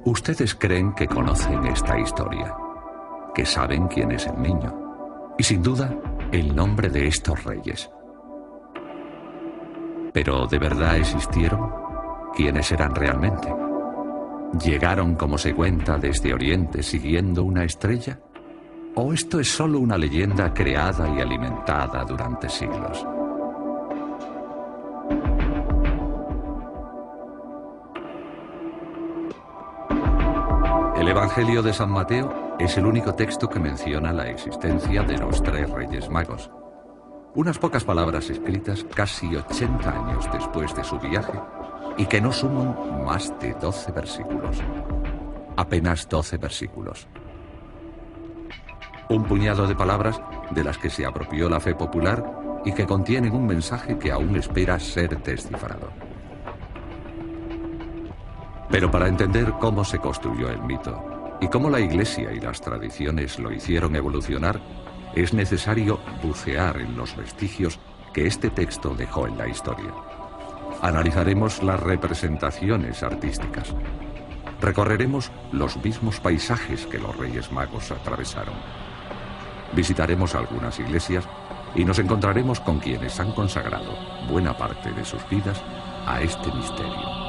Ustedes creen que conocen esta historia, que saben quién es el niño, y sin duda, el nombre de estos reyes. ¿Pero de verdad existieron? ¿Quiénes eran realmente? ¿Llegaron, como se cuenta, desde Oriente siguiendo una estrella? ¿O esto es solo una leyenda creada y alimentada durante siglos? El Evangelio de San Mateo es el único texto que menciona la existencia de los 3 Reyes Magos. Unas pocas palabras escritas casi 80 años después de su viaje y que no suman más de 12 versículos. Apenas 12 versículos. Un puñado de palabras de las que se apropió la fe popular y que contienen un mensaje que aún espera ser descifrado. Pero para entender cómo se construyó el mito y cómo la Iglesia y las tradiciones lo hicieron evolucionar, es necesario bucear en los vestigios que este texto dejó en la historia. Analizaremos las representaciones artísticas. Recorreremos los mismos paisajes que los Reyes Magos atravesaron. Visitaremos algunas iglesias y nos encontraremos con quienes han consagrado buena parte de sus vidas a este misterio.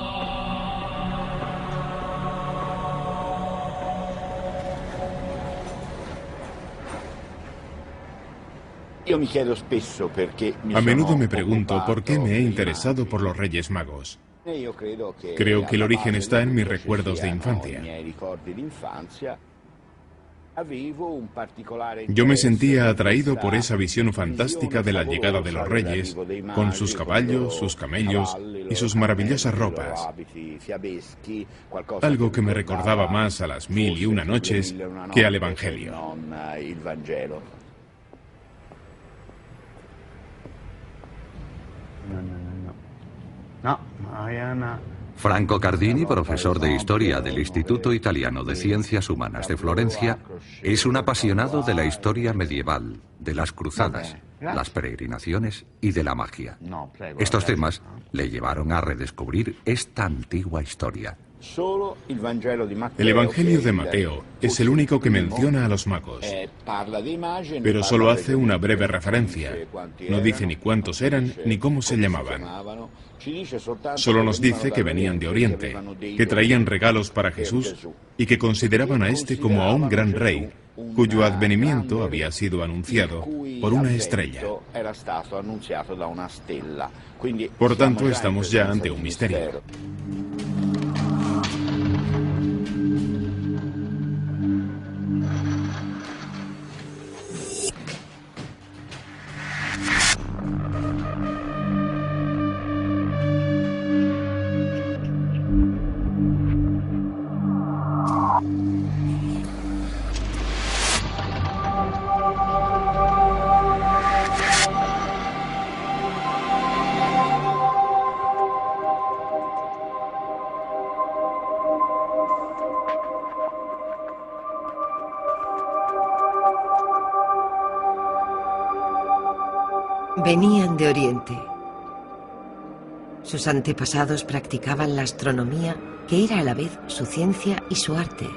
A menudo me pregunto por qué me he interesado por los Reyes Magos. Creo que el origen está en mis recuerdos de infancia. Yo me sentía atraído por esa visión fantástica de la llegada de los reyes, con sus caballos, sus camellos y sus maravillosas ropas. Algo que me recordaba más a las 1001 noches que al Evangelio. Franco Cardini, profesor de Historia del Instituto Italiano de Ciencias Humanas de Florencia, es un apasionado de la historia medieval, de las cruzadas, las peregrinaciones y de la magia. Estos temas le llevaron a redescubrir esta antigua historia. El Evangelio de Mateo es el único que menciona a los magos, pero solo hace una breve referencia. No dice ni cuántos eran ni cómo se llamaban. Solo nos dice que venían de Oriente, que traían regalos para Jesús y que consideraban a este como a un gran rey, cuyo advenimiento había sido anunciado por una estrella. Por tanto, estamos ya ante un misterio. Venían de Oriente. Sus antepasados practicaban la astronomía, que era a la vez su ciencia y su arte.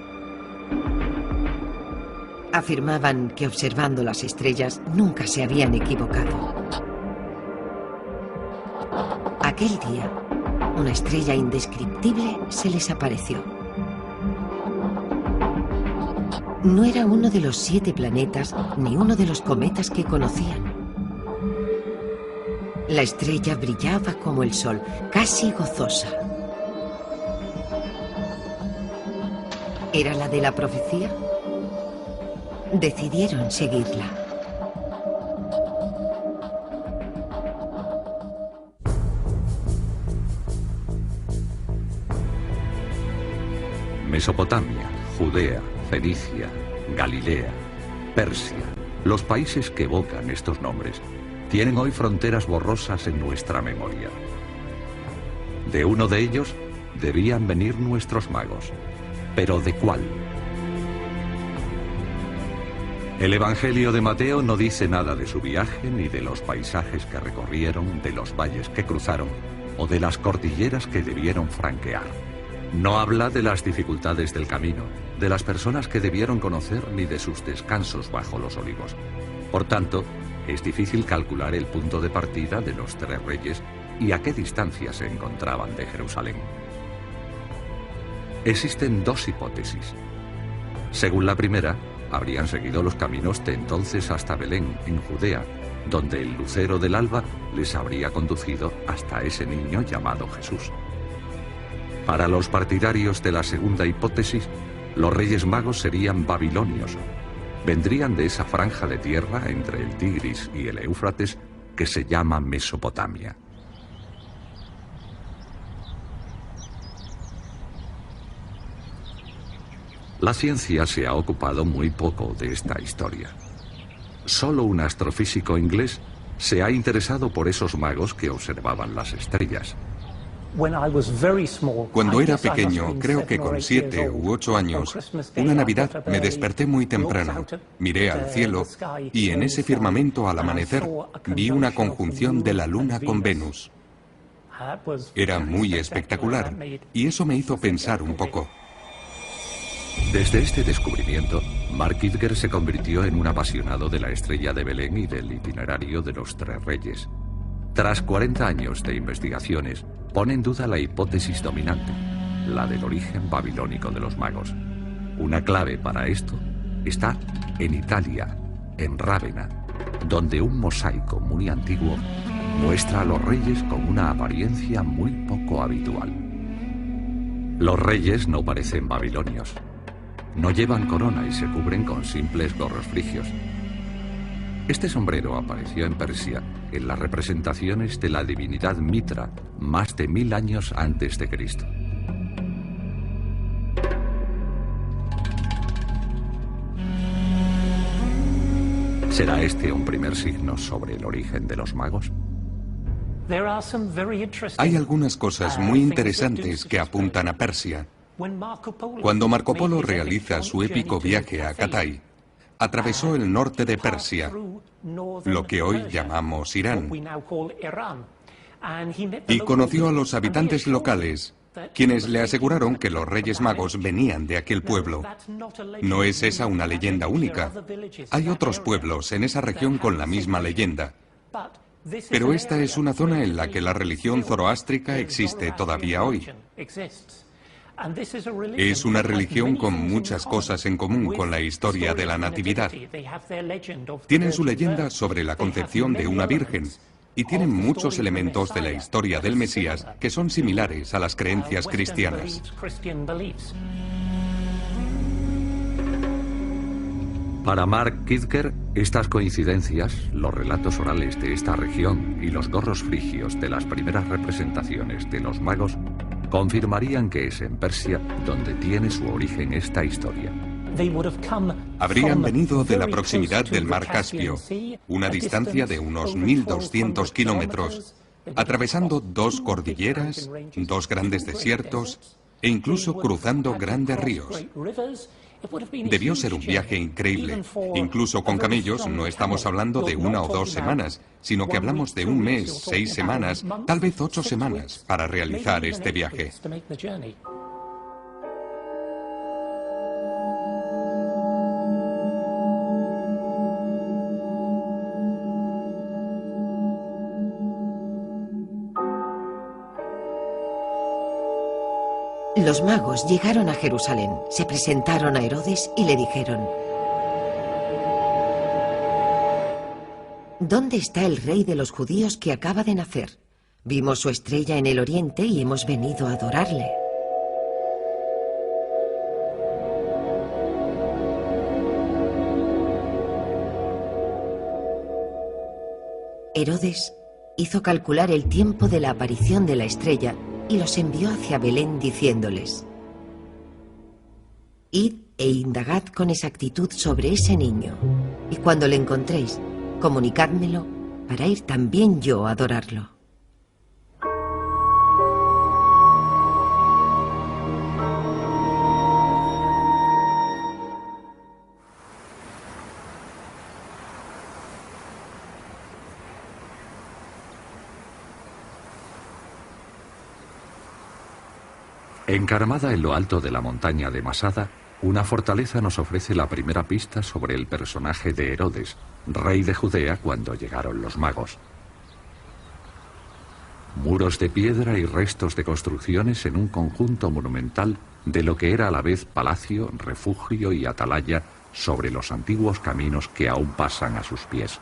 Afirmaban que observando las estrellas nunca se habían equivocado. Aquel día, una estrella indescriptible se les apareció. No era uno de los 7 planetas ni uno de los cometas que conocían. La estrella brillaba como el sol, casi gozosa. ¿Era la de la profecía? Decidieron seguirla. Mesopotamia, Judea, Fenicia, Galilea, Persia, los países que evocan estos nombres, tienen hoy fronteras borrosas en nuestra memoria. De uno de ellos debían venir nuestros magos. ¿Pero de cuál? El Evangelio de Mateo no dice nada de su viaje, ni de los paisajes que recorrieron, de los valles que cruzaron, o de las cordilleras que debieron franquear. No habla de las dificultades del camino, de las personas que debieron conocer ni de sus descansos bajo los olivos. Por tanto, es difícil calcular el punto de partida de los 3 reyes y a qué distancia se encontraban de Jerusalén. Existen 2 hipótesis. Según la primera, habrían seguido los caminos de entonces hasta Belén, en Judea, donde el lucero del alba les habría conducido hasta ese niño llamado Jesús. Para los partidarios de la segunda hipótesis, los Reyes Magos serían babilonios. Vendrían de esa franja de tierra entre el Tigris y el Éufrates que se llama Mesopotamia. La ciencia se ha ocupado muy poco de esta historia. Solo un astrofísico inglés se ha interesado por esos magos que observaban las estrellas. Cuando era pequeño, creo que con 7 u 8 años, una Navidad me desperté muy temprano, miré al cielo y en ese firmamento al amanecer vi una conjunción de la Luna con Venus. Era muy espectacular y eso me hizo pensar un poco. Desde este descubrimiento, Mark Kidger se convirtió en un apasionado de la estrella de Belén y del itinerario de los 3 reyes. Tras 40 años de investigaciones, pone en duda la hipótesis dominante, la del origen babilónico de los magos. Una clave para esto está en Italia, en Rávena, donde un mosaico muy antiguo muestra a los reyes con una apariencia muy poco habitual. Los reyes no parecen babilonios. No llevan corona y se cubren con simples gorros frigios. Este sombrero apareció en Persia en las representaciones de la divinidad Mitra más de 1000 años antes de Cristo. ¿Será este un primer signo sobre el origen de los magos? Hay algunas cosas muy interesantes que apuntan a Persia. Cuando Marco Polo realiza su épico viaje a Catay, atravesó el norte de Persia, lo que hoy llamamos Irán, y conoció a los habitantes locales, quienes le aseguraron que los Reyes Magos venían de aquel pueblo. No es esa una leyenda única. Hay otros pueblos en esa región con la misma leyenda. Pero esta es una zona en la que la religión zoroástrica existe todavía hoy. Es una religión con muchas cosas en común con la historia de la Natividad. Tienen su leyenda sobre la concepción de una virgen y tienen muchos elementos de la historia del Mesías que son similares a las creencias cristianas. Para Mark Kidger, estas coincidencias, los relatos orales de esta región y los gorros frigios de las primeras representaciones de los magos confirmarían que es en Persia donde tiene su origen esta historia. Habrían venido de la proximidad del mar Caspio, una distancia de unos 1200 kilómetros, atravesando 2 cordilleras, 2 grandes desiertos e incluso cruzando grandes ríos. Debió ser un viaje increíble. Incluso con camellos no estamos hablando de 1 o 2 semanas, sino que hablamos de 1 mes, 6 semanas, tal vez 8 semanas para realizar este viaje. Los magos llegaron a Jerusalén, se presentaron a Herodes y le dijeron: ¿Dónde está el rey de los judíos que acaba de nacer? Vimos su estrella en el oriente y hemos venido a adorarle. Herodes hizo calcular el tiempo de la aparición de la estrella y los envió hacia Belén diciéndoles: Id e indagad con exactitud sobre ese niño, y cuando le encontréis, comunicádmelo para ir también yo a adorarlo. Encaramada en lo alto de la montaña de Masada, una fortaleza nos ofrece la primera pista sobre el personaje de Herodes, rey de Judea cuando llegaron los magos. Muros de piedra y restos de construcciones en un conjunto monumental de lo que era a la vez palacio, refugio y atalaya sobre los antiguos caminos que aún pasan a sus pies.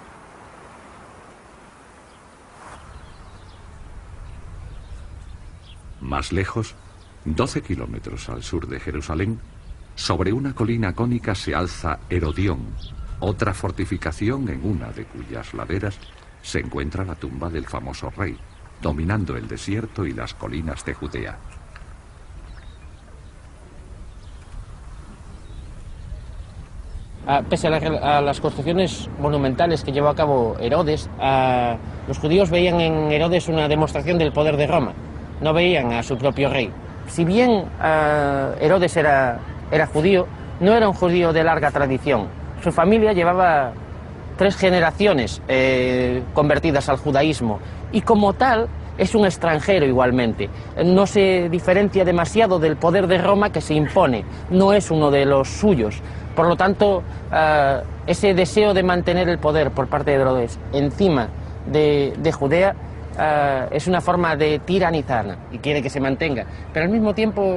Más lejos, 12 kilómetros al sur de Jerusalén, sobre una colina cónica se alza Herodión, otra fortificación en una de cuyas laderas se encuentra la tumba del famoso rey, dominando el desierto y las colinas de Judea. Pese a las construcciones monumentales que llevó a cabo Herodes, los judíos veían en Herodes una demostración del poder de Roma, no veían a su propio rey. Si bien Herodes era judío, no era un judío de larga tradición. Su familia llevaba 3 generaciones convertidas al judaísmo y como tal es un extranjero igualmente. No se diferencia demasiado del poder de Roma que se impone, no es uno de los suyos. Por lo tanto, ese deseo de mantener el poder por parte de Herodes encima de Judea es una forma de tiranizar y quiere que se mantenga. Pero al mismo tiempo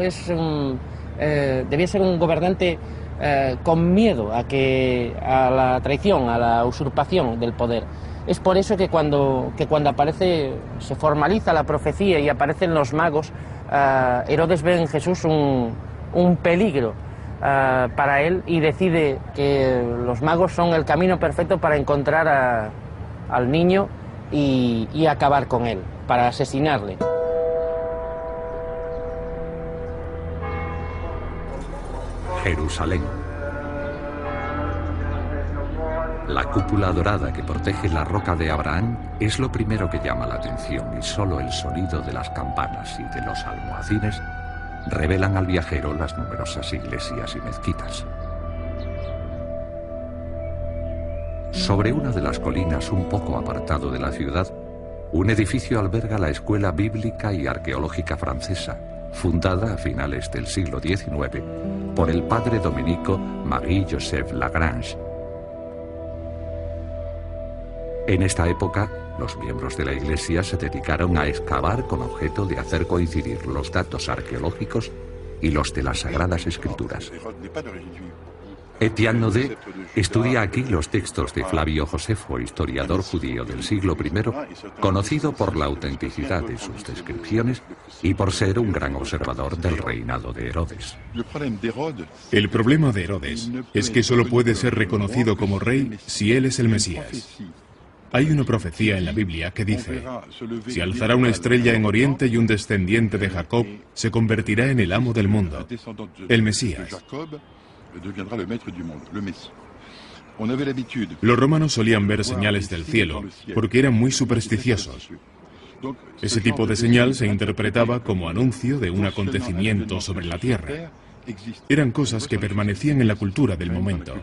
debía ser un gobernante con miedo a la traición, a la usurpación del poder. Es por eso que cuando se formaliza la profecía y aparecen los magos, Herodes ve en Jesús un peligro para él y decide que los magos son el camino perfecto para encontrar al niño y acabar con él, para asesinarle. Jerusalén. La cúpula dorada que protege la roca de Abraham es lo primero que llama la atención y solo el sonido de las campanas y de los almohacines revelan al viajero las numerosas iglesias y mezquitas. Sobre una de las colinas un poco apartado de la ciudad, un edificio alberga la Escuela Bíblica y Arqueológica Francesa, fundada a finales del siglo XIX por el padre dominico Marie-Joseph Lagrange. En esta época, los miembros de la Iglesia se dedicaron a excavar con objeto de hacer coincidir los datos arqueológicos y los de las Sagradas Escrituras. Etienne Naudet estudia aquí los textos de Flavio Josefo, historiador judío del siglo I, conocido por la autenticidad de sus descripciones y por ser un gran observador del reinado de Herodes. El problema de Herodes es que solo puede ser reconocido como rey si él es el Mesías. Hay una profecía en la Biblia que dice: se alzará una estrella en Oriente y un descendiente de Jacob se convertirá en el amo del mundo, el Mesías. Los romanos solían ver señales del cielo porque eran muy supersticiosos. Ese tipo de señal se interpretaba como anuncio de un acontecimiento sobre la tierra. Eran cosas que permanecían en la cultura del momento.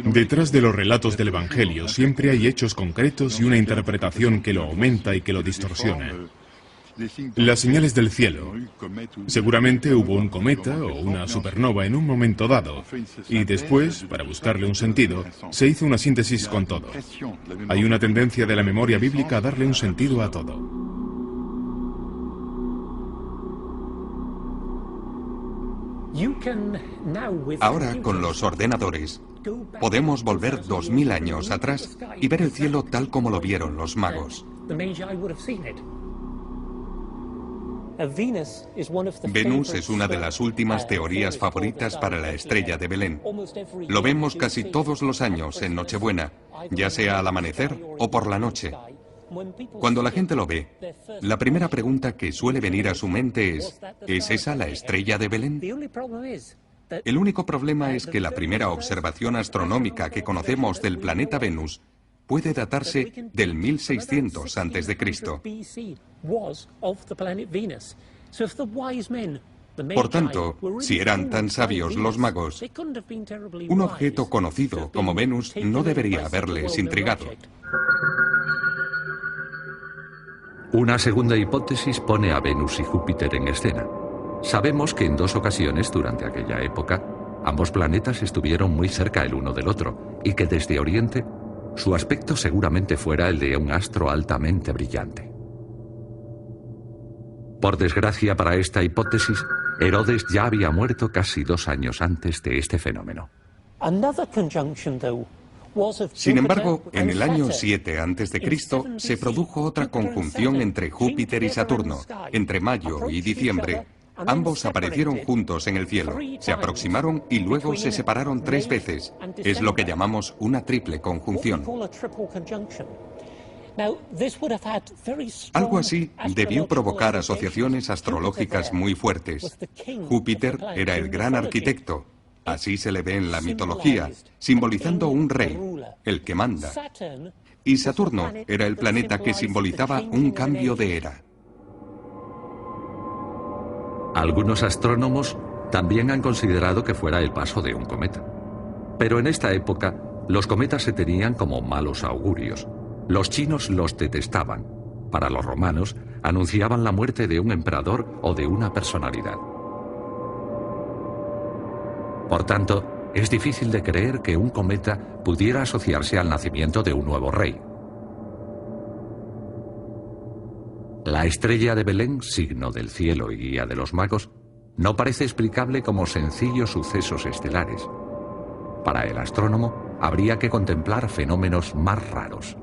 Detrás de los relatos del Evangelio siempre hay hechos concretos y una interpretación que lo aumenta y que lo distorsiona. Las señales del cielo. Seguramente hubo un cometa o una supernova en un momento dado, y después, para buscarle un sentido, se hizo una síntesis con todo. Hay una tendencia de la memoria bíblica a darle un sentido a todo. Ahora, con los ordenadores, podemos volver 2000 años atrás y ver el cielo tal como lo vieron los magos. Venus es una de las últimas teorías favoritas para la estrella de Belén. Lo vemos casi todos los años en Nochebuena, ya sea al amanecer o por la noche. Cuando la gente lo ve, la primera pregunta que suele venir a su mente ¿es esa la estrella de Belén? El único problema es que la primera observación astronómica que conocemos del planeta Venus puede datarse del 1600 a.C. Por tanto, si eran tan sabios los magos, un objeto conocido como Venus no debería haberles intrigado. Una segunda hipótesis pone a Venus y Júpiter en escena. Sabemos que en 2 ocasiones durante aquella época, ambos planetas estuvieron muy cerca el uno del otro y que desde Oriente su aspecto seguramente fuera el de un astro altamente brillante. Por desgracia para esta hipótesis, Herodes ya había muerto casi 2 años antes de este fenómeno. Sin embargo, en el año 7 a.C. se produjo otra conjunción entre Júpiter y Saturno. Entre mayo y diciembre, ambos aparecieron juntos en el cielo, se aproximaron y luego se separaron 3 veces. Es lo que llamamos una triple conjunción. Algo así debió provocar asociaciones astrológicas muy fuertes. Júpiter era el gran arquitecto, así se le ve en la mitología, simbolizando un rey, el que manda. Y Saturno era el planeta que simbolizaba un cambio de era. Algunos astrónomos también han considerado que fuera el paso de un cometa. Pero en esta época, los cometas se tenían como malos augurios. Los chinos los detestaban. Para los romanos, anunciaban la muerte de un emperador o de una personalidad. Por tanto, es difícil de creer que un cometa pudiera asociarse al nacimiento de un nuevo rey. La estrella de Belén, signo del cielo y guía de los magos, no parece explicable como sencillos sucesos estelares. Para el astrónomo, habría que contemplar fenómenos más raros.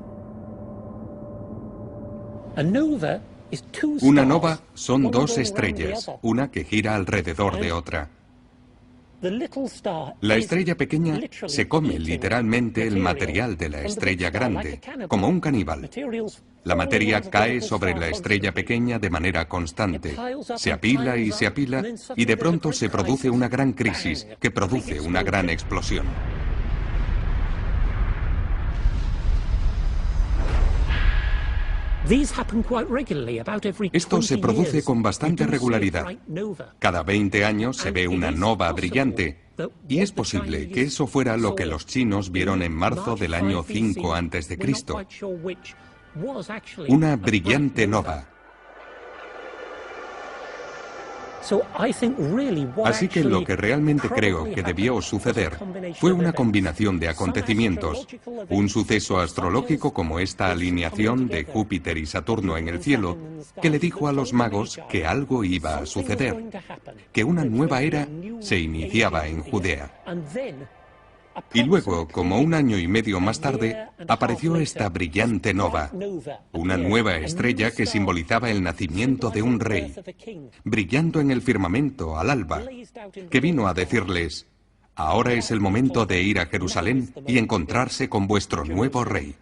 Una nova son 2 estrellas, una que gira alrededor de otra. La estrella pequeña se come literalmente el material de la estrella grande, como un caníbal. La materia cae sobre la estrella pequeña de manera constante. Se apila y de pronto se produce una gran crisis que produce una gran explosión. Esto se produce con bastante regularidad. Cada 20 años se ve una nova brillante, y es posible que eso fuera lo que los chinos vieron en marzo del año 5 a.C. Una brillante nova. Así que lo que realmente creo que debió suceder fue una combinación de acontecimientos, un suceso astrológico como esta alineación de Júpiter y Saturno en el cielo, que le dijo a los magos que algo iba a suceder, que una nueva era se iniciaba en Judea. Y luego, como 1 año y medio más tarde, apareció esta brillante nova, una nueva estrella que simbolizaba el nacimiento de un rey, brillando en el firmamento al alba, que vino a decirles: ahora es el momento de ir a Jerusalén y encontrarse con vuestro nuevo rey.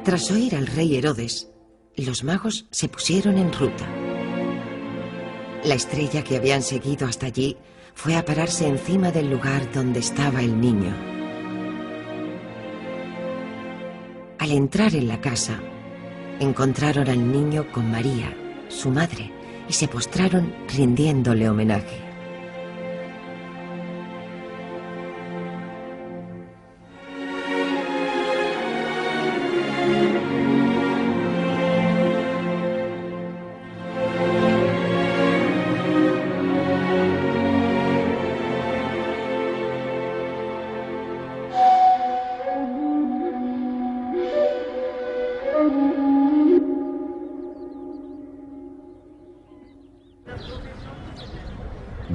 Tras oír al rey Herodes, los magos se pusieron en ruta. La estrella que habían seguido hasta allí fue a pararse encima del lugar donde estaba el niño. Al entrar en la casa, encontraron al niño con María, su madre, y se postraron rindiéndole homenaje.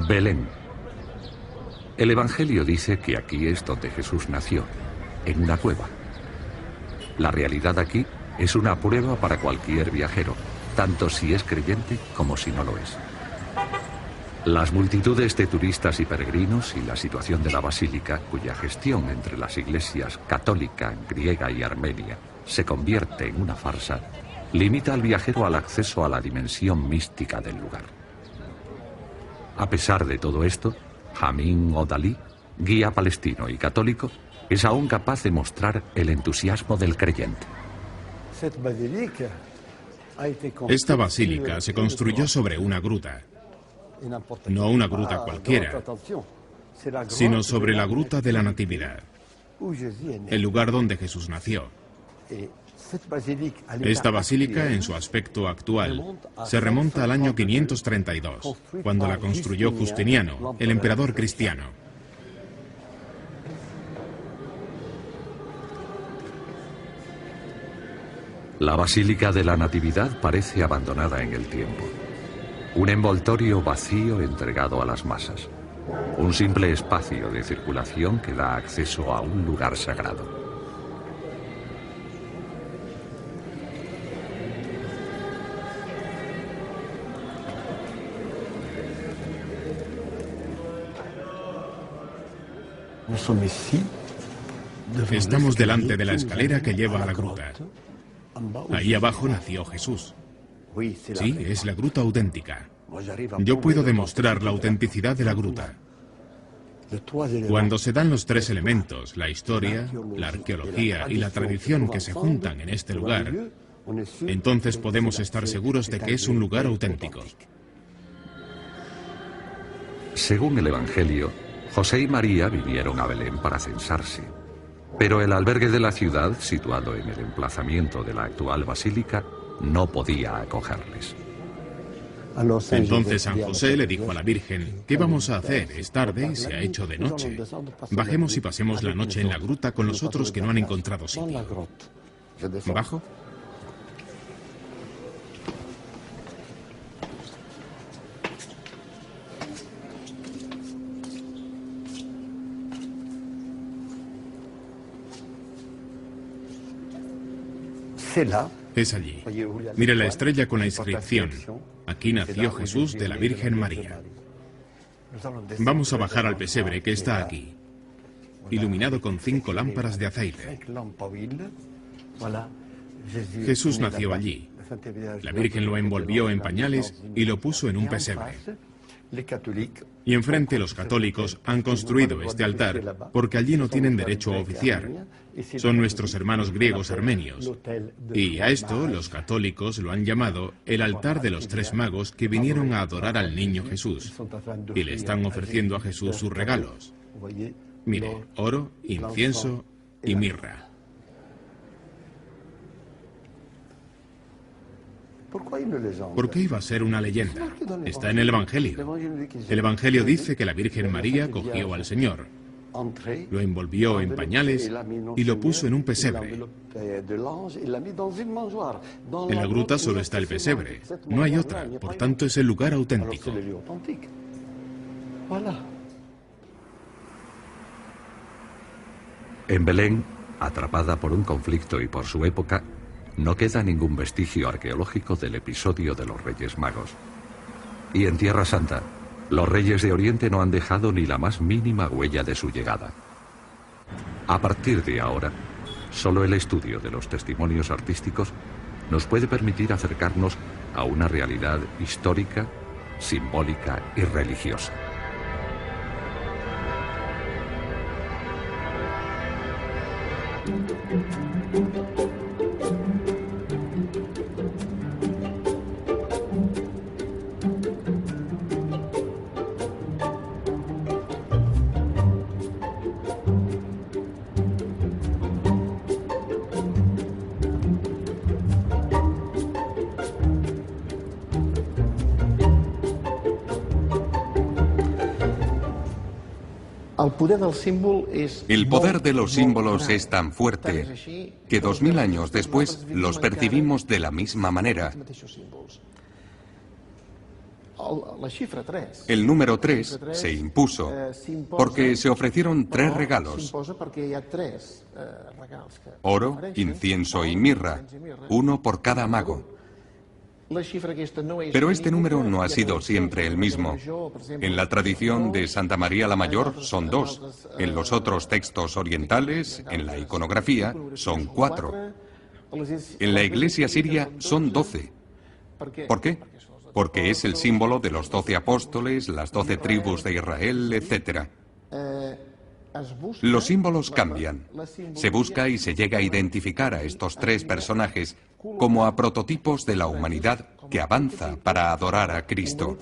Belén. El Evangelio dice que aquí es donde Jesús nació, en una cueva. La realidad aquí es una prueba para cualquier viajero, tanto si es creyente como si no lo es. Las multitudes de turistas y peregrinos y la situación de la basílica, cuya gestión entre las iglesias católica, griega y armenia se convierte en una farsa, limita al viajero al acceso a la dimensión mística del lugar. A pesar de todo esto, Hamid Odali, guía palestino y católico, es aún capaz de mostrar el entusiasmo del creyente. Esta basílica se construyó sobre una gruta, no una gruta cualquiera, sino sobre la gruta de la Natividad, el lugar donde Jesús nació. Esta basílica, en su aspecto actual, se remonta al año 532, cuando la construyó Justiniano, el emperador cristiano. La Basílica de la Natividad parece abandonada en el tiempo. Un envoltorio vacío entregado a las masas. Un simple espacio de circulación que da acceso a un lugar sagrado. Estamos delante de la escalera que lleva a la gruta. Ahí abajo nació Jesús. Sí, es la gruta auténtica. Yo puedo demostrar la autenticidad de la gruta. Cuando se dan los tres elementos, la historia, la arqueología y la tradición que se juntan en este lugar, entonces podemos estar seguros de que es un lugar auténtico. Según el Evangelio, José y María vinieron a Belén para censarse. Pero el albergue de la ciudad, situado en el emplazamiento de la actual basílica, no podía acogerles. Entonces San José le dijo a la Virgen: ¿qué vamos a hacer? Es tarde y se ha hecho de noche. Bajemos y pasemos la noche en la gruta con los otros que no han encontrado sitio. ¿Bajo? Es allí. Mire la estrella con la inscripción: aquí nació Jesús de la Virgen María. Vamos a bajar al pesebre que está aquí, iluminado con 5 lámparas de aceite. Jesús nació allí. La Virgen lo envolvió en pañales y lo puso en un pesebre. Y enfrente los católicos han construido este altar porque allí no tienen derecho a oficiar. Son nuestros hermanos griegos armenios. Y a esto los católicos lo han llamado el altar de los 3 magos que vinieron a adorar al niño Jesús. Y le están ofreciendo a Jesús sus regalos. Mire, oro, incienso y mirra. ¿Por qué iba a ser una leyenda? Está en el Evangelio. El Evangelio dice que la Virgen María cogió al Señor, lo envolvió en pañales y lo puso en un pesebre. En la gruta solo está el pesebre, no hay otra, por tanto es el lugar auténtico. En Belén, atrapada por un conflicto y por su época, no queda ningún vestigio arqueológico del episodio de los Reyes Magos. Y en Tierra Santa, los reyes de Oriente no han dejado ni la más mínima huella de su llegada. A partir de ahora, solo el estudio de los testimonios artísticos nos puede permitir acercarnos a una realidad histórica, simbólica y religiosa. El poder de los símbolos es tan fuerte que 2000 años después los percibimos de la misma manera. El número 3 se impuso porque se ofrecieron 3 regalos: oro, incienso y mirra, uno por cada mago. Pero este número no ha sido siempre el mismo. En la tradición de Santa María la Mayor son 2. En los otros textos orientales, en la iconografía, son 4. En la iglesia siria son 12. ¿Por qué? Porque es el símbolo de los 12 apóstoles, las 12 tribus de Israel, etc. Los símbolos cambian. Se busca y se llega a identificar a estos tres personajes como a prototipos de la humanidad que avanza para adorar a Cristo.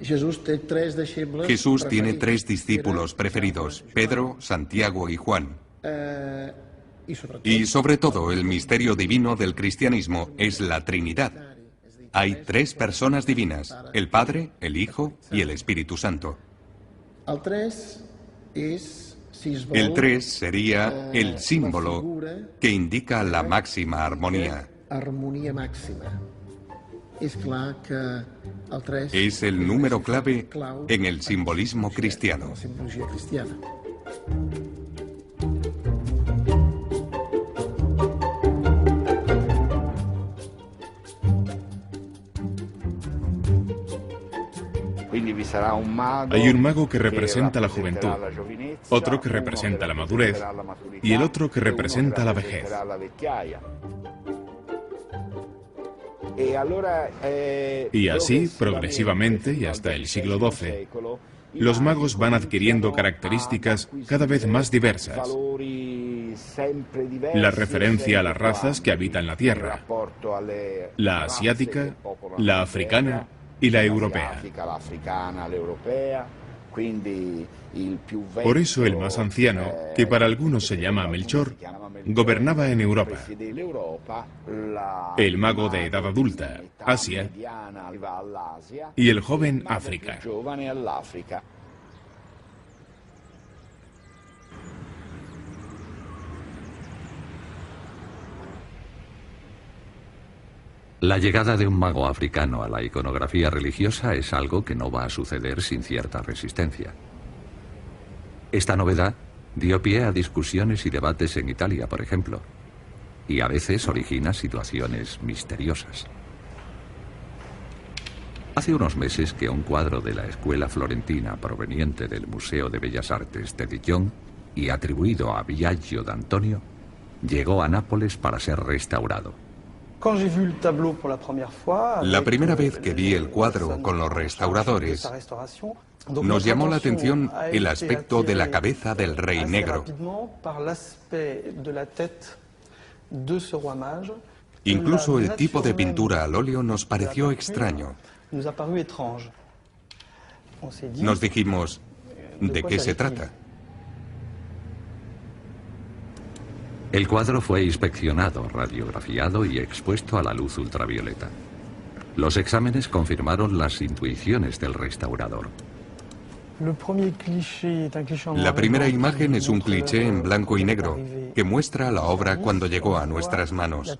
Jesús tiene tres discípulos preferidos, Pedro, Santiago y Juan. Y sobre todo, el misterio divino del cristianismo es la Trinidad. Hay tres personas divinas, el Padre, el Hijo y el Espíritu Santo. El tres sería el símbolo que indica la máxima armonía. Es el número clave en el simbolismo cristiano. Hay un mago que representa la juventud, otro que representa la madurez y el otro que representa la vejez. Y así, progresivamente y hasta el siglo XII, los magos van adquiriendo características cada vez más diversas. La referencia a las razas que habitan la Tierra, la asiática, la africana y la europea. Por eso el más anciano, que para algunos se llama Melchor, gobernaba en Europa. El mago de edad adulta, Asia, y el joven, África. La llegada de un mago africano a la iconografía religiosa es algo que no va a suceder sin cierta resistencia. Esta novedad dio pie a discusiones y debates en Italia, por ejemplo, y a veces origina situaciones misteriosas. Hace unos meses que un cuadro de la escuela florentina proveniente del Museo de Bellas Artes de Dijon y atribuido a Biagio d'Antonio llegó a Nápoles para ser restaurado. La primera vez que vi el cuadro con los restauradores, nos llamó la atención el aspecto de la cabeza del Rey Negro. Incluso el tipo de pintura al óleo nos pareció extraño. Nos dijimos, ¿de qué se trata? El cuadro fue inspeccionado, radiografiado y expuesto a la luz ultravioleta. Los exámenes confirmaron las intuiciones del restaurador. La primera imagen es un cliché en blanco y negro que muestra la obra cuando llegó a nuestras manos.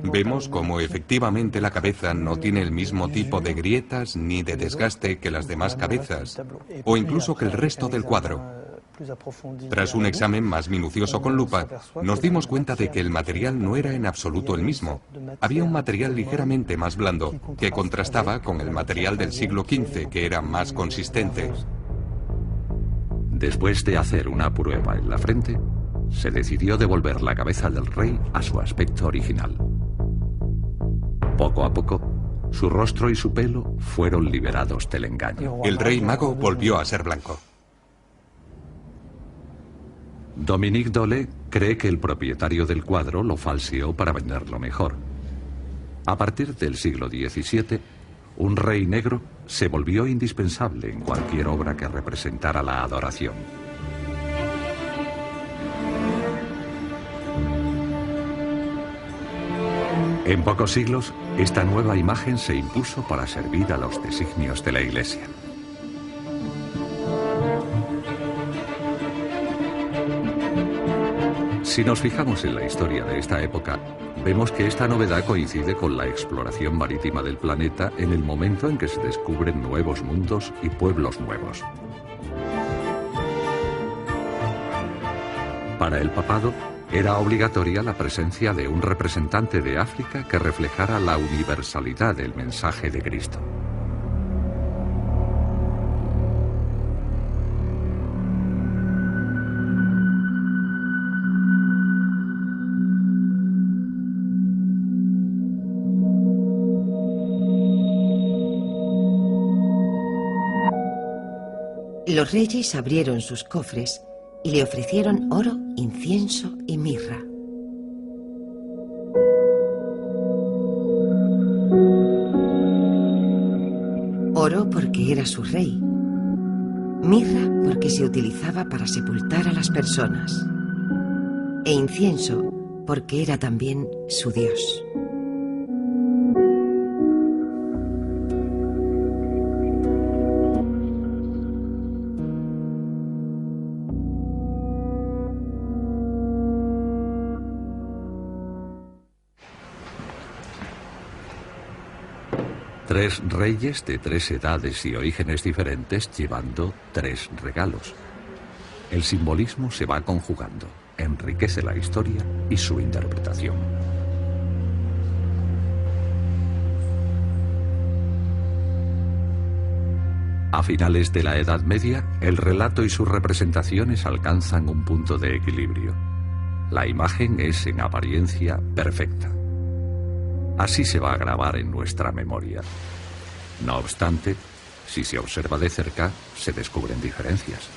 Vemos cómo efectivamente la cabeza no tiene el mismo tipo de grietas ni de desgaste que las demás cabezas, o incluso que el resto del cuadro. Tras un examen más minucioso con lupa, nos dimos cuenta de que el material no era en absoluto el mismo. Había un material ligeramente más blando, que contrastaba con el material del siglo XV, que era más consistente. Después de hacer una prueba en la frente, se decidió devolver la cabeza del rey a su aspecto original. Poco a poco, su rostro y su pelo fueron liberados del engaño. El rey mago volvió a ser blanco. Dominique Dole cree que el propietario del cuadro lo falseó para venderlo mejor. A partir del siglo XVII, un rey negro se volvió indispensable en cualquier obra que representara la adoración. En pocos siglos, esta nueva imagen se impuso para servir a los designios de la Iglesia. Si nos fijamos en la historia de esta época, vemos que esta novedad coincide con la exploración marítima del planeta en el momento en que se descubren nuevos mundos y pueblos nuevos. Para el papado, era obligatoria la presencia de un representante de África que reflejara la universalidad del mensaje de Cristo. Los reyes abrieron sus cofres y le ofrecieron oro, incienso y mirra. Oro porque era su rey. Mirra porque se utilizaba para sepultar a las personas. E incienso porque era también su dios. Tres reyes de tres edades y orígenes diferentes llevando tres regalos. El simbolismo se va conjugando, enriquece la historia y su interpretación. A finales de la Edad Media, el relato y sus representaciones alcanzan un punto de equilibrio. La imagen es en apariencia perfecta. Así se va a grabar en nuestra memoria. No obstante, si se observa de cerca, se descubren diferencias.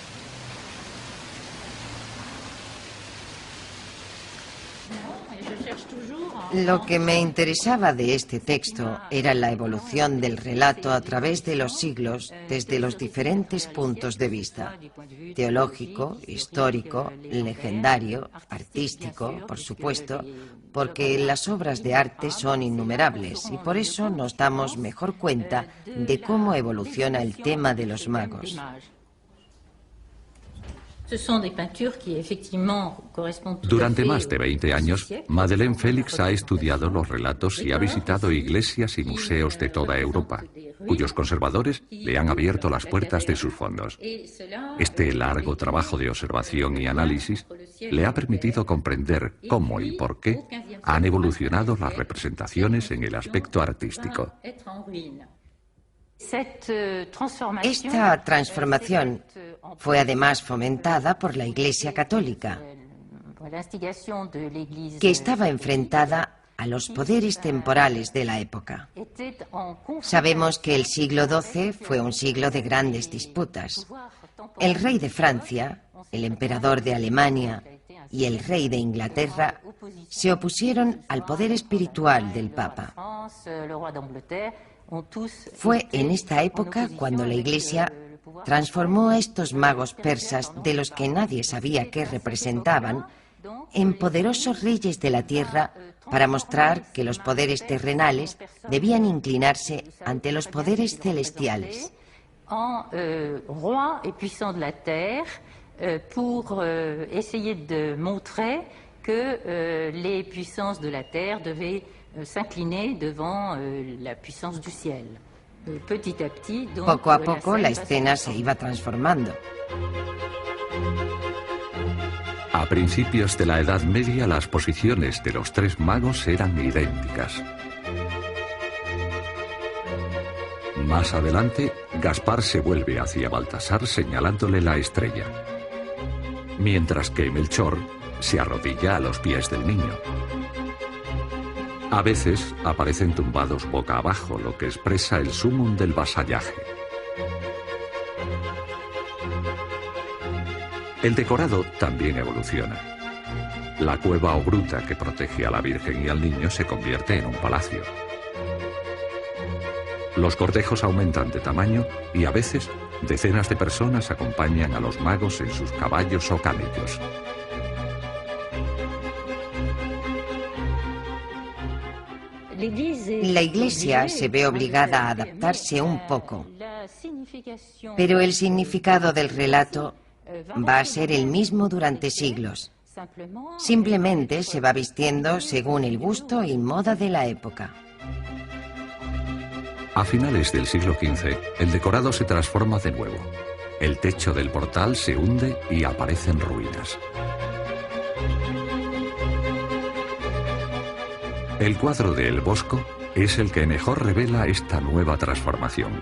Lo que me interesaba de este texto era la evolución del relato a través de los siglos desde los diferentes puntos de vista: teológico, histórico, legendario, artístico, por supuesto, porque las obras de arte son innumerables y por eso nos damos mejor cuenta de cómo evoluciona el tema de los magos. Durante más de 20 años, Madeleine Félix ha estudiado los relatos y ha visitado iglesias y museos de toda Europa, cuyos conservadores le han abierto las puertas de sus fondos. Este largo trabajo de observación y análisis le ha permitido comprender cómo y por qué han evolucionado las representaciones en el aspecto artístico. Esta transformación fue además fomentada por la Iglesia Católica, que estaba enfrentada a los poderes temporales de la época. Sabemos que el siglo XII fue un siglo de grandes disputas. El rey de Francia, el emperador de Alemania y el rey de Inglaterra se opusieron al poder espiritual del Papa. Fue en esta época cuando la Iglesia transformó a estos magos persas, de los que nadie sabía qué representaban, en poderosos reyes de la tierra, para mostrar que los poderes terrenales debían inclinarse ante los poderes celestiales. Roi et puissant de la terre, pour essayer de montrer que les puissances de la terre devaient s'incliner devant la puissance du ciel. Petit à petit, donc, poco a poco la escena se iba transformando. A principios de la Edad Media, las posiciones de los tres magos eran idénticas. Más adelante, Gaspar se vuelve hacia Baltasar señalándole la estrella, mientras que Melchor se arrodilla a los pies del niño. A veces aparecen tumbados boca abajo, lo que expresa el sumum del vasallaje. El decorado también evoluciona. La cueva o gruta que protege a la Virgen y al niño se convierte en un palacio. Los cortejos aumentan de tamaño y a veces decenas de personas acompañan a los magos en sus caballos o camellos. La Iglesia se ve obligada a adaptarse un poco, pero el significado del relato va a ser el mismo durante siglos. Simplemente se va vistiendo según el gusto y moda de la época. A finales del siglo XV, el decorado se transforma de nuevo. El techo del portal se hunde y aparecen ruinas. El cuadro de El Bosco es el que mejor revela esta nueva transformación.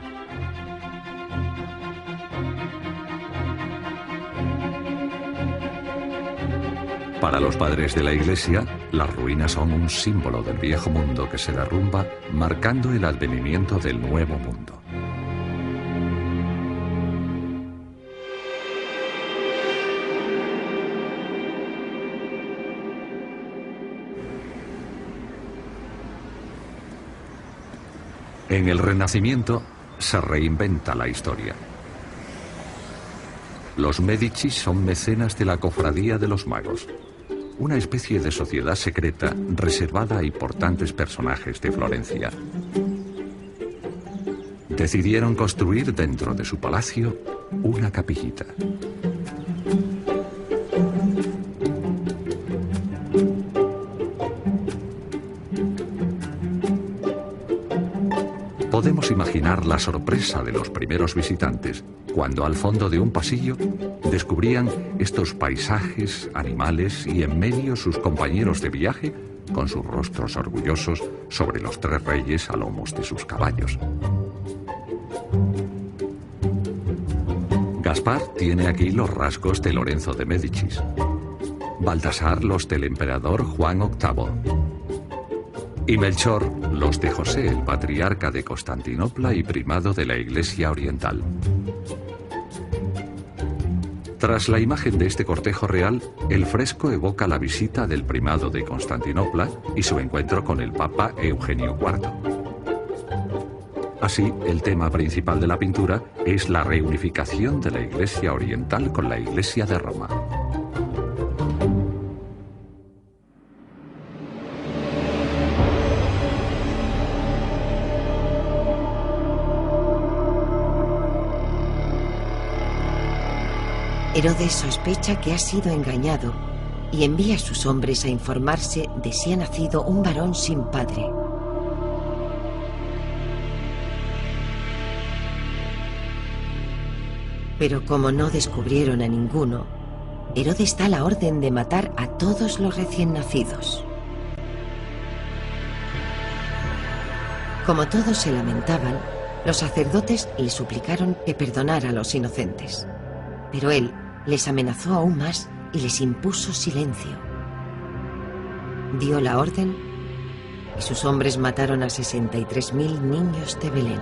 Para los padres de la Iglesia, las ruinas son un símbolo del viejo mundo que se derrumba, marcando el advenimiento del nuevo mundo. En el Renacimiento se reinventa la historia. Los Medici son mecenas de la Cofradía de los Magos, una especie de sociedad secreta reservada a importantes personajes de Florencia. Decidieron construir dentro de su palacio una capillita. Podemos imaginar la sorpresa de los primeros visitantes cuando al fondo de un pasillo descubrían estos paisajes, animales y en medio sus compañeros de viaje con sus rostros orgullosos sobre los tres reyes a lomos de sus caballos. Gaspar tiene aquí los rasgos de Lorenzo de Médicis, Baltasar los del emperador Juan VIII y Melchor los de José, el patriarca de Constantinopla y primado de la Iglesia Oriental. Tras la imagen de este cortejo real, el fresco evoca la visita del primado de Constantinopla y su encuentro con el Papa Eugenio IV. Así, el tema principal de la pintura es la reunificación de la Iglesia Oriental con la Iglesia de Roma. Herodes sospecha que ha sido engañado y envía a sus hombres a informarse de si ha nacido un varón sin padre. Pero como no descubrieron a ninguno, Herodes da la orden de matar a todos los recién nacidos. Como todos se lamentaban, los sacerdotes le suplicaron que perdonara a los inocentes. Pero él les amenazó aún más y les impuso silencio. Dio la orden y sus hombres mataron a 63.000 niños de Belén.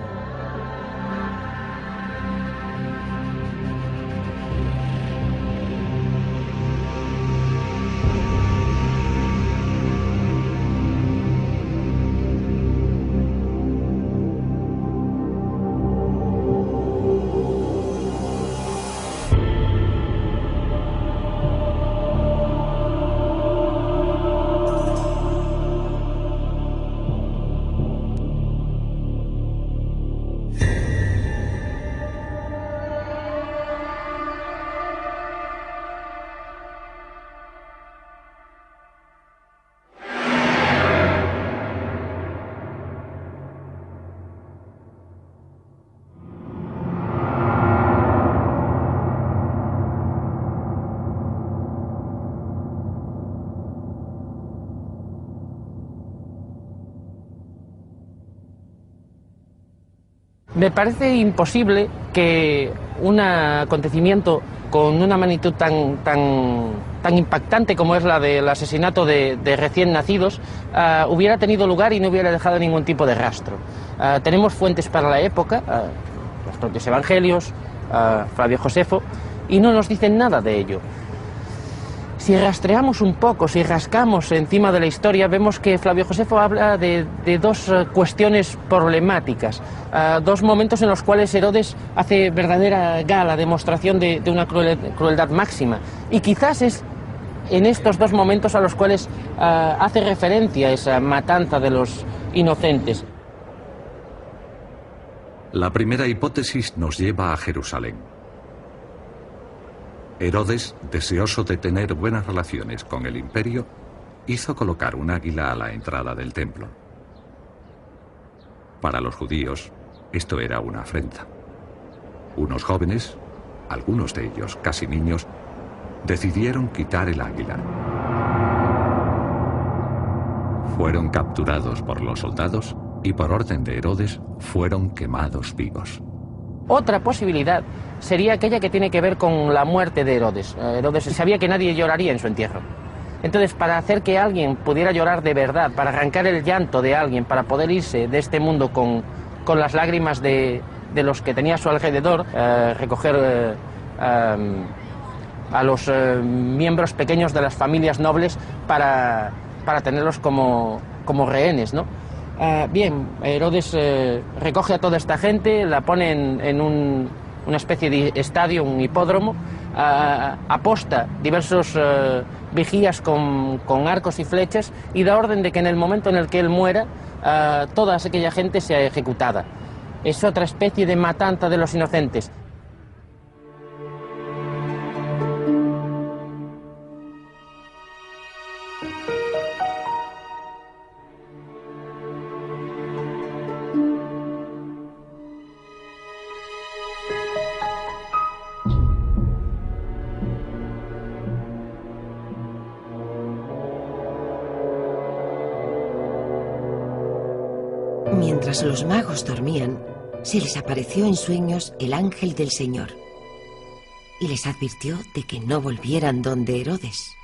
Me parece imposible que un acontecimiento con una magnitud tan impactante como es la del asesinato de recién nacidos hubiera tenido lugar y no hubiera dejado ningún tipo de rastro. Tenemos fuentes para la época, los propios evangelios, Flavio Josefo, y no nos dicen nada de ello. Si rastreamos un poco, si rascamos encima de la historia, vemos que Flavio Josefo habla de dos cuestiones problemáticas, dos momentos en los cuales Herodes hace verdadera gala, demostración de una crueldad máxima. Y quizás es en estos dos momentos a los cuales hace referencia esa matanza de los inocentes. La primera hipótesis nos lleva a Jerusalén. Herodes, deseoso de tener buenas relaciones con el imperio, hizo colocar un águila a la entrada del templo. Para los judíos, esto era una afrenta. Unos jóvenes, algunos de ellos casi niños, decidieron quitar el águila. Fueron capturados por los soldados y por orden de Herodes fueron quemados vivos. Otra posibilidad sería aquella que tiene que ver con la muerte de Herodes. Herodes sabía que nadie lloraría en su entierro. Entonces, para hacer que alguien pudiera llorar de verdad, para arrancar el llanto de alguien, para poder irse de este mundo con las lágrimas de los que tenía a su alrededor, recoger a los miembros pequeños de las familias nobles para tenerlos como rehenes, ¿no? Bien, Herodes recoge a toda esta gente, la pone en una especie de estadio, un hipódromo, aposta diversos vigías con arcos y flechas y da orden de que en el momento en el que él muera, toda aquella gente sea ejecutada. Es otra especie de matanza de los inocentes. Mientras los magos dormían, se les apareció en sueños el ángel del Señor y les advirtió de que no volvieran donde Herodes.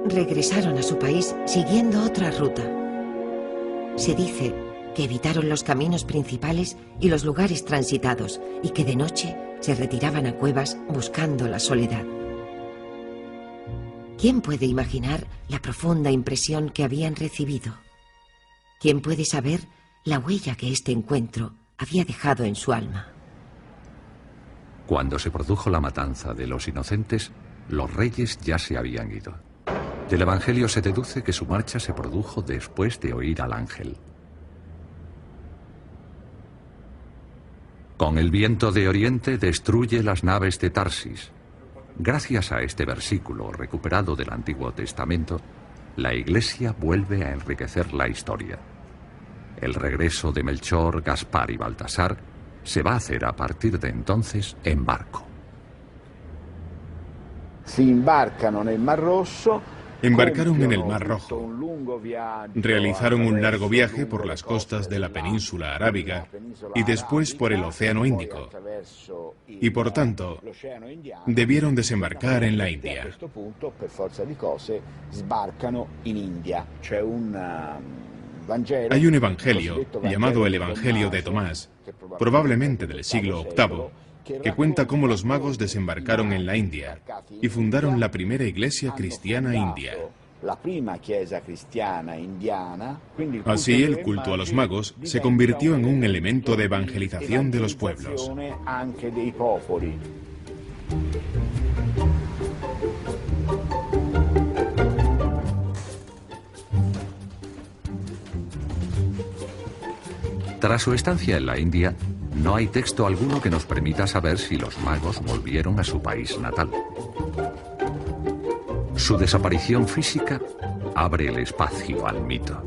Regresaron a su país siguiendo otra ruta. Se dice que evitaron los caminos principales y los lugares transitados y que de noche se retiraban a cuevas buscando la soledad. ¿Quién puede imaginar la profunda impresión que habían recibido? ¿Quién puede saber la huella que este encuentro había dejado en su alma? Cuando se produjo la matanza de los inocentes, los reyes ya se habían ido. Del Evangelio se deduce que su marcha se produjo después de oír al ángel. Con el viento de oriente destruye las naves de Tarsis. Gracias a este versículo recuperado del Antiguo Testamento, la Iglesia vuelve a enriquecer la historia. El regreso de Melchor, Gaspar y Baltasar se va a hacer a partir de entonces en barco. Embarcaron en el Mar Rojo, realizaron un largo viaje por las costas de la península arábiga y después por el Océano Índico, y por tanto debieron desembarcar en la India. Hay un evangelio llamado el Evangelio de Tomás, probablemente del siglo VIII, que cuenta cómo los magos desembarcaron en la India y fundaron la primera iglesia cristiana india. Así, el culto a los magos se convirtió en un elemento de evangelización de los pueblos. Tras su estancia en la India, no hay texto alguno que nos permita saber si los magos volvieron a su país natal. Su desaparición física abre el espacio al mito.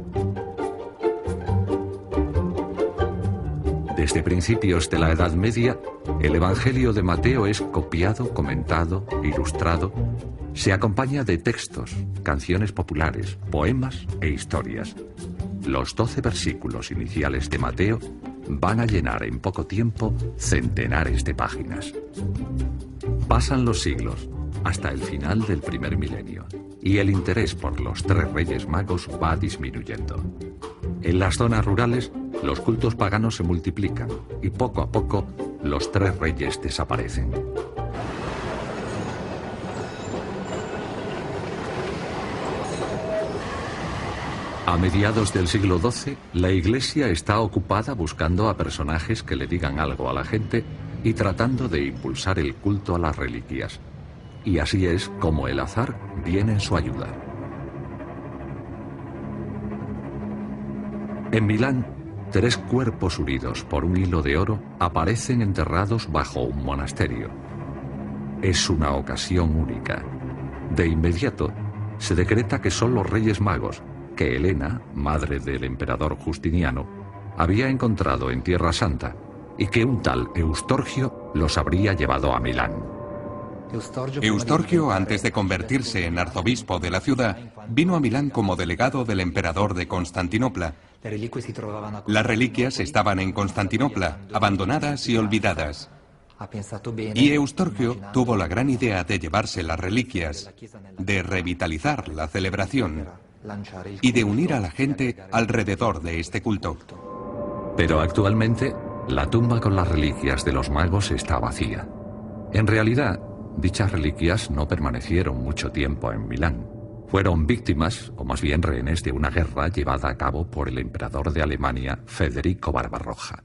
Desde principios de la Edad Media, el Evangelio de Mateo es copiado, comentado, ilustrado. Se acompaña de textos, canciones populares, poemas e historias. Los 12 versículos iniciales de Mateo van a llenar en poco tiempo centenares de páginas. Pasan los siglos, hasta el final del primer milenio, y el interés por los tres reyes magos va disminuyendo. En las zonas rurales, los cultos paganos se multiplican, y poco a poco, los tres reyes desaparecen. A mediados del siglo XII, la Iglesia está ocupada buscando a personajes que le digan algo a la gente y tratando de impulsar el culto a las reliquias. Y así es como el azar viene en su ayuda. En Milán, 3 cuerpos unidos por un hilo de oro aparecen enterrados bajo un monasterio. Es una ocasión única. De inmediato, se decreta que son los Reyes Magos, que Helena, madre del emperador Justiniano, había encontrado en Tierra Santa y que un tal Eustorgio los habría llevado a Milán. Eustorgio, antes de convertirse en arzobispo de la ciudad, vino a Milán como delegado del emperador de Constantinopla. Las reliquias estaban en Constantinopla, abandonadas y olvidadas. Y Eustorgio tuvo la gran idea de llevarse las reliquias, de revitalizar la celebración y de unir a la gente alrededor de este culto. Pero actualmente, la tumba con las reliquias de los magos está vacía. En realidad, dichas reliquias no permanecieron mucho tiempo en Milán. Fueron víctimas, o más bien rehenes, de una guerra llevada a cabo por el emperador de Alemania, Federico Barbarroja.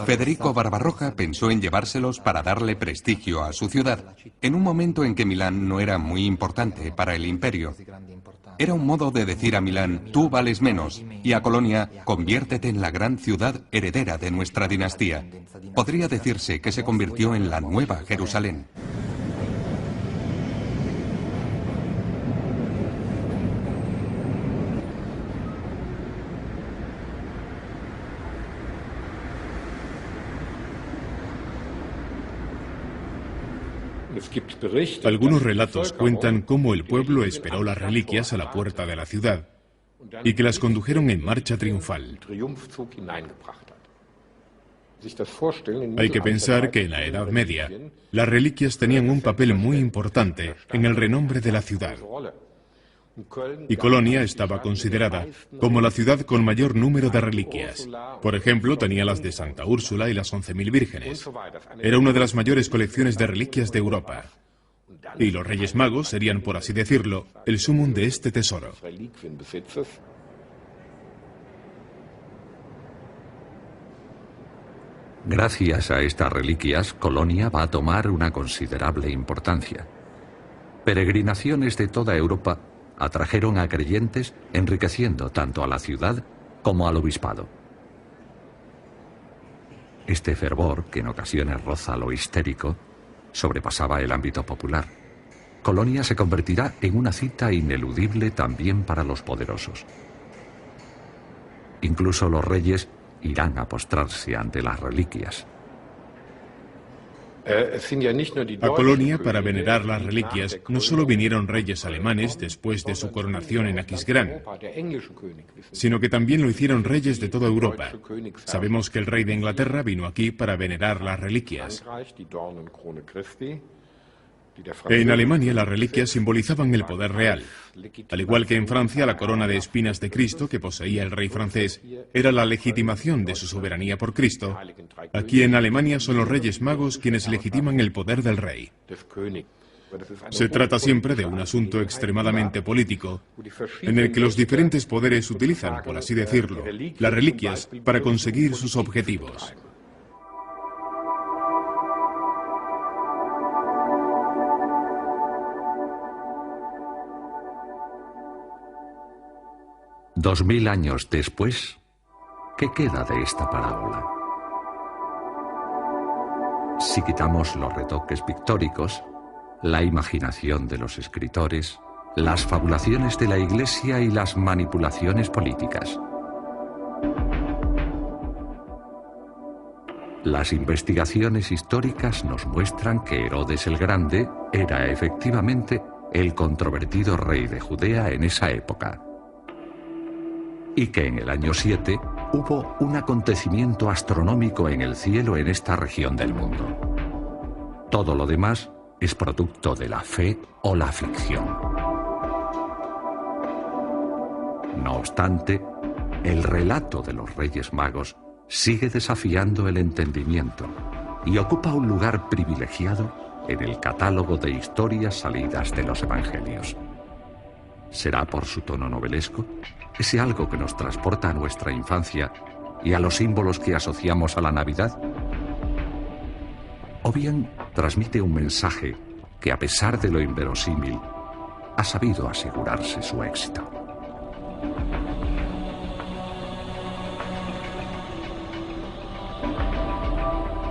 Federico Barbarroja pensó en llevárselos para darle prestigio a su ciudad, en un momento en que Milán no era muy importante para el imperio. Era un modo de decir a Milán, tú vales menos, y a Colonia, conviértete en la gran ciudad heredera de nuestra dinastía. Podría decirse que se convirtió en la nueva Jerusalén. Algunos relatos cuentan cómo el pueblo esperó las reliquias a la puerta de la ciudad y que las condujeron en marcha triunfal. Hay que pensar que en la Edad Media, las reliquias tenían un papel muy importante en el renombre de la ciudad. Y Colonia estaba considerada como la ciudad con mayor número de reliquias. Por ejemplo, tenía las de Santa Úrsula y las 11.000 vírgenes. Era una de las mayores colecciones de reliquias de Europa. Y los Reyes Magos serían, por así decirlo, el sumum de este tesoro. Gracias a estas reliquias, Colonia va a tomar una considerable importancia. Peregrinaciones de toda Europa atrajeron a creyentes, enriqueciendo tanto a la ciudad como al obispado. Este fervor, que en ocasiones roza lo histérico, sobrepasaba el ámbito popular. Colonia se convertirá en una cita ineludible también para los poderosos. Incluso los reyes irán a postrarse ante las reliquias. A Colonia, para venerar las reliquias, no solo vinieron reyes alemanes después de su coronación en Aquisgrán, sino que también lo hicieron reyes de toda Europa. Sabemos que el rey de Inglaterra vino aquí para venerar las reliquias. En Alemania, las reliquias simbolizaban el poder real. Al igual que en Francia, la corona de espinas de Cristo que poseía el rey francés era la legitimación de su soberanía por Cristo. Aquí en Alemania son los Reyes Magos quienes legitiman el poder del rey. Se trata siempre de un asunto extremadamente político, en el que los diferentes poderes utilizan, por así decirlo, las reliquias para conseguir sus objetivos. Dos 2000 años después, ¿qué queda de esta parábola? Si quitamos los retoques pictóricos, la imaginación de los escritores, las fabulaciones de la Iglesia y las manipulaciones políticas. Las investigaciones históricas nos muestran que Herodes el Grande era efectivamente el controvertido rey de Judea en esa época, y que en el año 7 hubo un acontecimiento astronómico en el cielo en esta región del mundo. Todo lo demás es producto de la fe o la ficción. No obstante, el relato de los Reyes Magos sigue desafiando el entendimiento y ocupa un lugar privilegiado en el catálogo de historias salidas de los Evangelios. ¿Será por su tono novelesco? ¿Ese algo que nos transporta a nuestra infancia y a los símbolos que asociamos a la Navidad? ¿O bien transmite un mensaje que, a pesar de lo inverosímil, ha sabido asegurarse su éxito?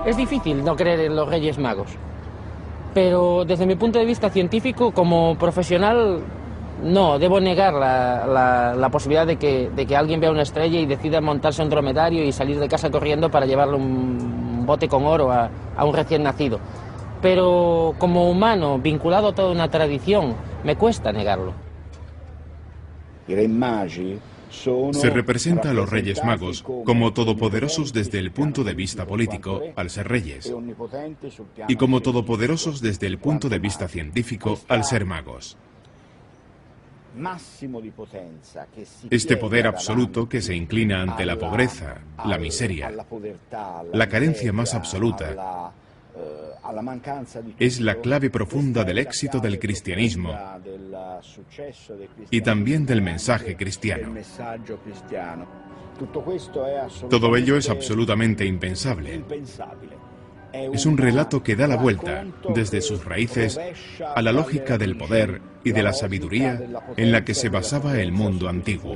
Es difícil no creer en los Reyes Magos, pero desde mi punto de vista científico, como profesional, No, debo negar la posibilidad de que alguien vea una estrella y decida montarse un dromedario y salir de casa corriendo para llevarle un bote con oro a un recién nacido. Pero como humano, vinculado a toda una tradición, me cuesta negarlo. Se representa a los Reyes Magos como todopoderosos desde el punto de vista político, al ser reyes, y como todopoderosos desde el punto de vista científico, al ser magos. Este poder absoluto que se inclina ante la pobreza, la miseria, la carencia más absoluta, es la clave profunda del éxito del cristianismo y también del mensaje cristiano. Todo ello es absolutamente impensable. Es un relato que da la vuelta, desde sus raíces, a la lógica del poder y de la sabiduría en la que se basaba el mundo antiguo.